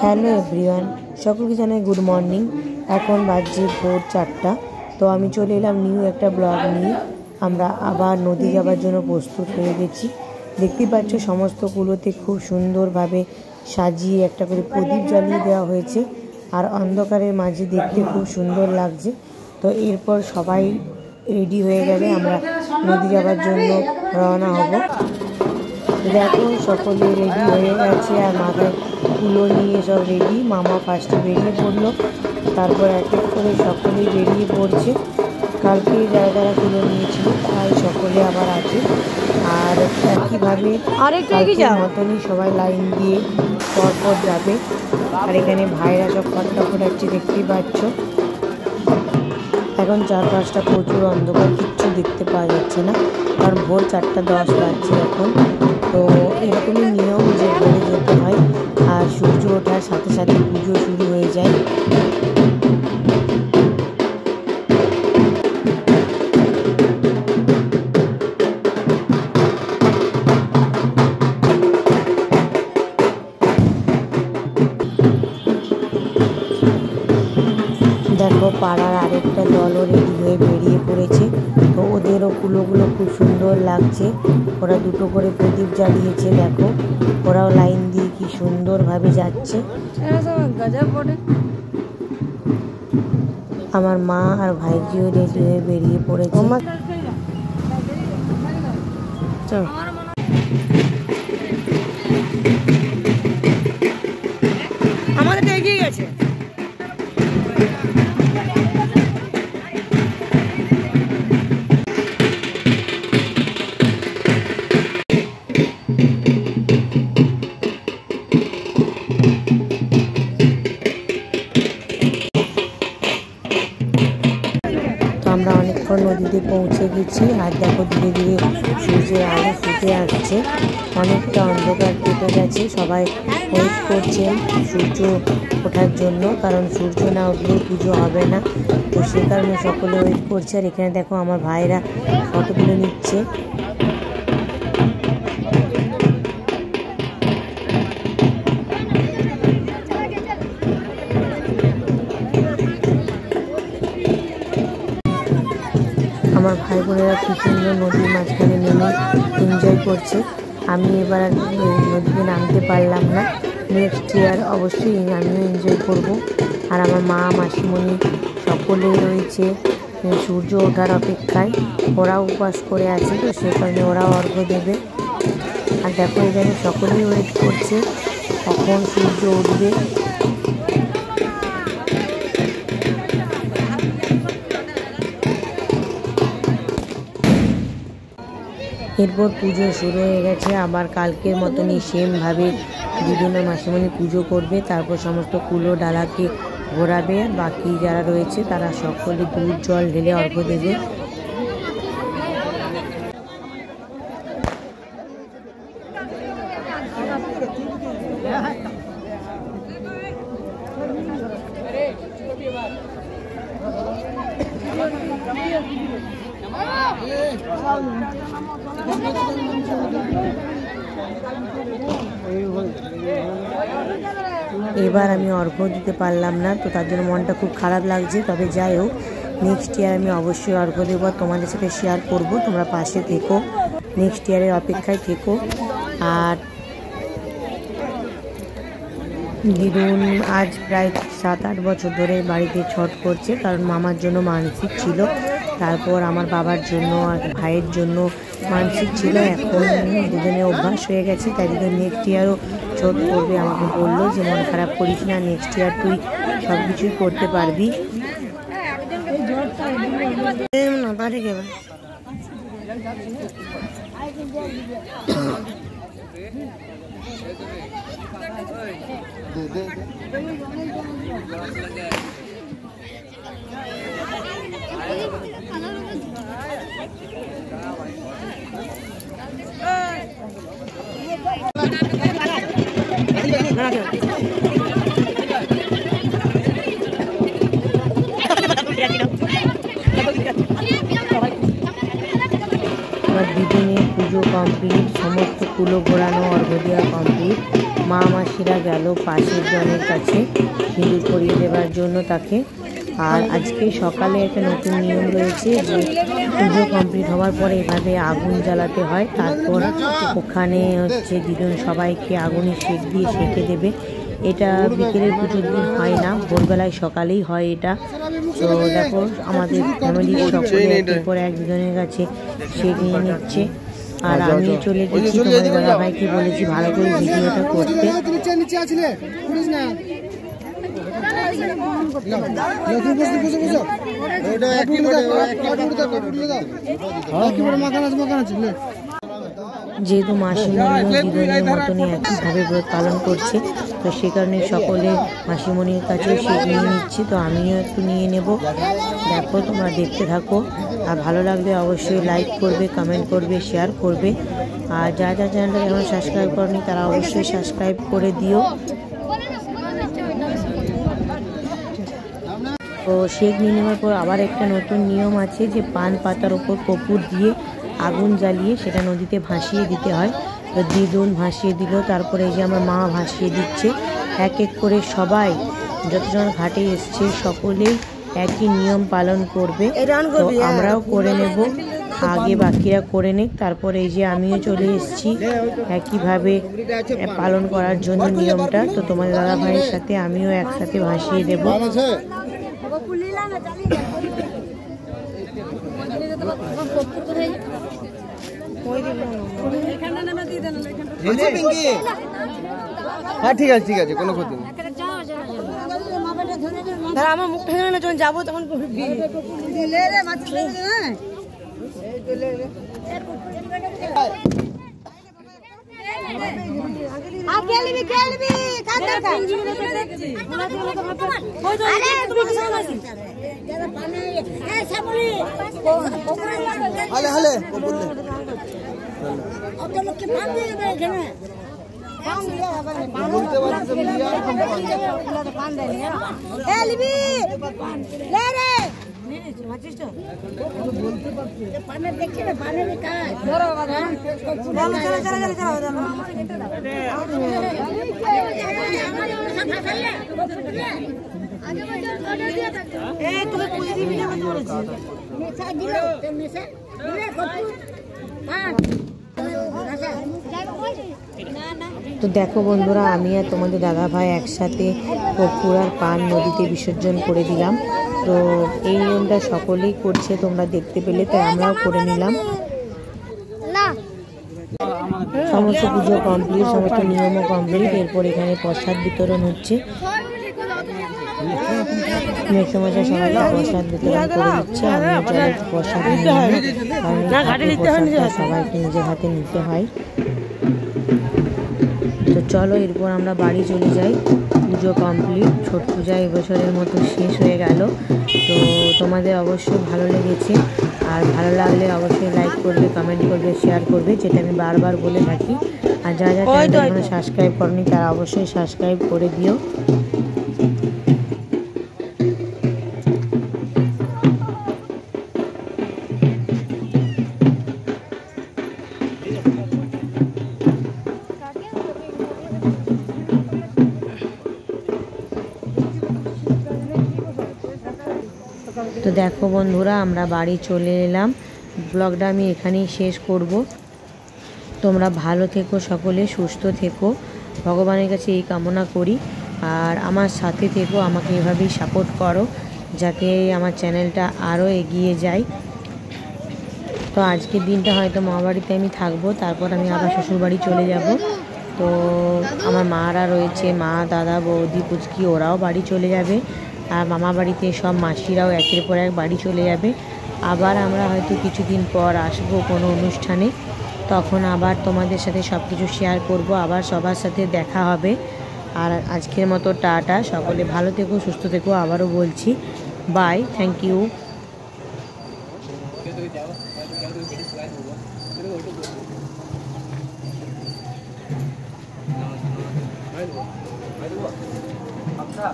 Hello everyone, সকলকে জানাই good morning. এখন বাজছে ভোর 4টা। তো আমি চলে এলাম নিউ একটা ব্লগ নিয়ে। আমরা আবার নদী যাবার জন্য প্রস্তুত হয়ে গেছি। দেখতেই পাচ্ছ সমস্ত কুলোতে খুব সুন্দরভাবে সাজিয়ে একটা করে প্রদীপ জ্বালিয়ে দেওয়া হয়েছে, আর অন্ধকারের মাঝে দেখতে খুব সুন্দর লাগছে। তো এরপর সবাই রেডি হয়ে গেলে আমরা নদী যাবার জন্য রওনা হব। দেখো সকলে রেডি হয়ে গেছে, আর মাথায় কুলো নিয়ে সব রেডি। মামা ফার্স্টে বেরিয়ে পড়লো, তারপর এক এক করে সকলেই বেরিয়ে পড়ছে। কালকে যারা যারা কুলো নিয়েছিল তারাই সকলে আবার আছে, আর একইভাবে কালকের মতনই সবাই লাইন দিয়ে পরপর যাবে। আর এখানে ভাইরা সব ফটকা ফোটাচ্ছে, দেখতেই পাচ্ছ। এখন চারপাশটা প্রচুর অন্ধকার, কিচ্ছু দেখতে পাওয়া যাচ্ছে না, কারণ ভোর 4:10 বাজছে এখন। তো এরকমই নিয়ম যে ঘরে যেতে হয়, আর সূর্য ওঠার সাথে সাথে পুজো শুরু হয়ে যায়। দেখো পাড়ার আরেকটা দলও রেডি হয়ে বেরিয়ে পড়েছে। তো ওদেরও কুলোগুলো খুব সুন্দর লাগছে। ওরা দুটো করে প্রদীপ জ্বালিয়েছে, দেখো ওরাও লাইন দিয়ে কি সুন্দরভাবে যাচ্ছে। আমার মা আর ভাইজিও রেডি হয়ে বেরিয়ে পড়েছে। আমাদের এগিয়ে গেছে। আমরা অনেকক্ষণ নদীতে পৌঁছে গেছি, আর দেখো ধীরে ধীরে সূর্যের আলো ফুটে আসছে। অনেকটা অন্ধকার কেটে গেছে, সবাই ওয়েট করছেন সূর্য ওঠার জন্য, কারণ সূর্য না উঠলে পুজো হবে না। তো সে কারণে সকলে ওয়েট করছে। আর এখানে দেখো আমার ভাইরা ফটো তুলে নিচ্ছে। আমার ভাই বোনেরা কি সুন্দর নদীর মাঝখানে নেমে এনজয় করছে। আমি এবার আর নদীতে নামতে পারলাম না। নেক্সট ইয়ার অবশ্যই আমিও এনজয় করব। আর আমার মা মাসিমণি সকলেই রয়েছে সূর্য ওঠার অপেক্ষায়। ওরাও উপবাস করে আছে, তো সে কারণে ওরাও অর্ঘ্য দেবে। আর দেখো এখানে সকলেই ওয়েট করছে কখন সূর্য উঠবে। এরপর পুজো শুরু হয়ে গেছে। আবার কালকের মতনই সেমভাবে দিদুন আর মাসিমণি পুজো করবে, তারপর সমস্ত কুলো ডালাকে ঘোরাবে। বাকি যারা রয়েছে তারা সকলে দুধ জল ঢেলে অর্ঘ্য দেবে। এবার আমি অর্ঘ্য দিতে পারলাম না, তো তার জন্য মনটা খুব খারাপ লাগছে। তবে যাই হোক, নেক্সট ইয়ার আমি অবশ্যই অর্ঘ্য দেবো, তোমাদের সাথে শেয়ার করব। তোমরা পাশে থেকো, নেক্সট ইয়ারের অপেক্ষায় থেকো। আর দিদুন আজ প্রায় 7-8 বছর ধরে বাড়িতে ছট করছে, কারণ মামার জন্য মানসিক ছিল, তারপর আমার বাবার জন্য আর ভাইয়ের জন্য মানসিক ছিল। এখন দুজনে অভ্যাস হয়ে গেছে, তাই দিদুন নেক্সট ইয়ারও ছট করবে। আমাকে বললো যে মন খারাপ করিস না, নেক্সট ইয়ার তুই সব কিছুই করতে পারবি। আমার দিদিনের পুজো কমপ্লিট, সমস্ত কুলো ঘোরানো, অর্ঘ্য দেওয়া কমপ্লিট। মা মাসিরা গেল পাশের জনের কাছে সিঁদুর পরিয়ে দেওয়ার জন্য তাকে। আর আজকে সকালে একটা নতুন নিয়ম রয়েছে যে পুজো কমপ্লিট হওয়ার পরে এভাবে আগুন জ্বালাতে হয়, তারপর ওখানে হচ্ছে দিদুন সবাইকে আগুনে সেঁক দিয়ে সেঁকে দেবে। এটা বিকেলের পুজোর দিন হয় না, ভোরবেলায় সকালেই হয় এটা। তো দেখো আমাদের ফ্যামিলির সকলে একের পর এক দুজনের কাছে সেঁক নিয়ে নিচ্ছে। আর আমি চলে গেছি তোমার দাদা ভাইকে বলেছি ভালো করে ভিডিওটা করতে। যেহেতু মাসিমণিও দিদুনের মতনই একইভাবে ব্রত পালন করছে, তো সে কারণে সকলে মাসিমণির কাছেও সেঁক নিয়ে নিচ্ছি। তো আমিও একটু নিয়ে নেব। দেখো তোমরা দেখতে থাকো, আর ভালো লাগলে অবশ্যই লাইক করবে, কমেন্ট করবে, শেয়ার করবে। আর যারা চ্যানেলটা এখন সাবস্ক্রাইব করেনি তারা অবশ্যই সাবস্ক্রাইব করে দিও। তো সেঁক নিয়ে নেওয়ার পর আবার একটা নতুন নিয়ম আছে যে পান পাতার ওপর কর্পূর দিয়ে আগুন জ্বালিয়ে সেটা নদীতে ভাসিয়ে দিতে হয়। তো দিদুন ভাসিয়ে দিল, তারপরে এই যে আমার মা ভাসিয়ে দিচ্ছে। এক এক করে সবাই যতজন ঘাটে এসছে সকলেই একই নিয়ম পালন করবে। তো আমরাও করে নেব, আগে বাকিরা করে নিক, তারপরে এই যে আমিও চলে এসেছি একইভাবে পালন করার জন্য নিয়মটা। তো তোমাদের দাদা ভাইয়ের সাথে আমিও একসাথে ভাসিয়ে দেব। হ্যাঁ ঠিক আছে, ঠিক আছে, কোনো ক্ষতি নেই। আমার মুখটা যখন যাবো তখন তো দেখো বন্ধুরা, আমি আর তোমাদের দাদা ভাই একসাথে কর্পূর আর পান নদীতে বিসর্জন করে দিলাম। তো এই নিয়মটা সকলেই করছে, তোমরা দেখতে পেলে, তাই আমরাও করে নিলাম। সমস্ত পুজো কমপ্লিট, সমস্ত নিয়মও কমপ্লিট। এরপর এখানে প্রসাদ বিতরণ হচ্ছে। মেসমশাই সবাইকে প্রসাদ বিতরণ করে দিচ্ছে। আমিও চলে প্রসাদ নিয়ে সবাইকে নিজের হাতে নিতে হয়। তো চলো এরপর আমরা বাড়ি চলে যাই। পুজো কমপ্লিট, ছট পূজা এবছরের মতো শেষ হয়ে গেল। তো তোমাদের অবশ্যই ভালো লেগেছে, আর ভালো লাগলে অবশ্যই লাইক করবে, কমেন্ট করবে, শেয়ার করবে, যেটা আমি বারবার বলে থাকি। আর যারা যারা চ্যানেলটা সাবস্ক্রাইব করনি তারা অবশ্যই সাবস্ক্রাইব করে দিও। তো দেখো বন্ধুরা, আমরা বাড়ি চলে এলাম। ব্লগটা আমি এখানেই শেষ করব। তোমরা ভালো থেকো, সকলে সুস্থ থেকো, ভগবানের কাছে এই কামনা করি। আর আমার সাথে থেকো, আমাকে এভাবেই সাপোর্ট করো যাতে আমার চ্যানেলটা আরও এগিয়ে যায়। তো আজকের দিনটা হয়তো মামাবাড়িতে আমি থাকবো, তারপর আমি আবার শ্বশুরবাড়ি চলে যাব। তো আমার মারা রয়েছে, মা, দাদা, বৌদি, পুচকি, ওরাও বাড়ি চলে যাবে। আর মামা বাড়িতে সব মাসিরাও একের পর এক বাড়ি চলে যাবে। আবার আমরা হয়তো কিছুদিন পর আসবো কোনো অনুষ্ঠানে, তখন আবার তোমাদের সাথে সব কিছু শেয়ার করব, আবার সবার সাথে দেখা হবে। আর আজকের মতো টাটা, সকলে ভালো থেকো, সুস্থ থেকো। আবারও বলছি বাই, থ্যাংক ইউ। আচ্ছা